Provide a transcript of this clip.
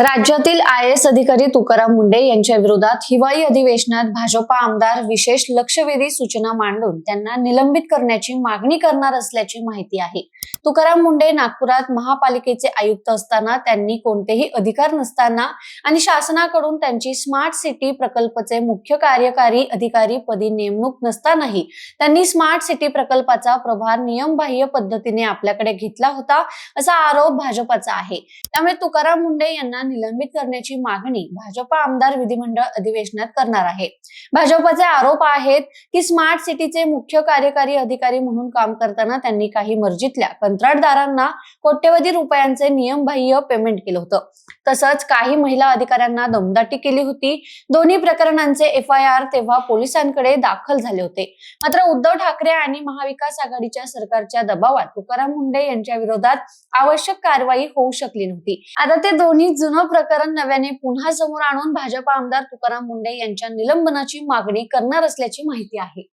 राज्यातील IAS अधिकारी तुकाराम मुंढे यांच्या विरोधात हिवाळी अधिवेशनात भाजपा आमदार विशेष लक्षवेधी सूचना मांडून त्यांना निलंबित करण्याची मागणी करणार असल्याची माहिती आहे। तुकाराम मुंढे नागपुरात महापालिकेचे आयुक्त असताना त्यांनी कोणतेही अधिकार नसताना आणि शासनाकडून त्यांची स्मार्ट सिटी प्रकल्पचे मुख्य कार्यकारी अधिकारी पदी नेमणूक नसतानाही त्यांनी स्मार्ट सिटी प्रकल्पाचा प्रभार नियमबाह्य पद्धतीने आपल्याकडे घेतला होता असा आरोप भाजपाचा आहे। त्यामुळे तुकाराम मुंढे यांना निलंबित करण्याची मागणी भाजपा आमदार विधिमंडळ अधिवेशनात करणार आहे। भाजपचे आरोप आहेत की स्मार्ट सिटीचे मुख्य कार्यकारी अधिकारी म्हणून काम करताना त्यांनी काही मर्जीतल्या कंत्राटदारांना कोट्यवधी रुपयांचे नियमबाह्य पेमेंट केलं होतं। तसंच काही महिला अधिकाऱ्यांना दमदाटी केली होती। दोन्ही प्रकरणांचे FIR तेव्हा पोलिसांकडे दाखल झाले होते। मात्र उद्धव ठाकरे आणि महाविकास आघाडीच्या सरकारच्या दबावात तुकाराम मुंढे यांच्या विरोधात आवश्यक कारवाई होऊ शकली नव्हती। आता ते दोन्ही जुनं प्रकरण नव्याने पुन्हा समोर आणून भाजपा आमदार तुकाराम मुंढे यांच्या निलंबनाची मागणी करणार असल्याची माहिती आहे।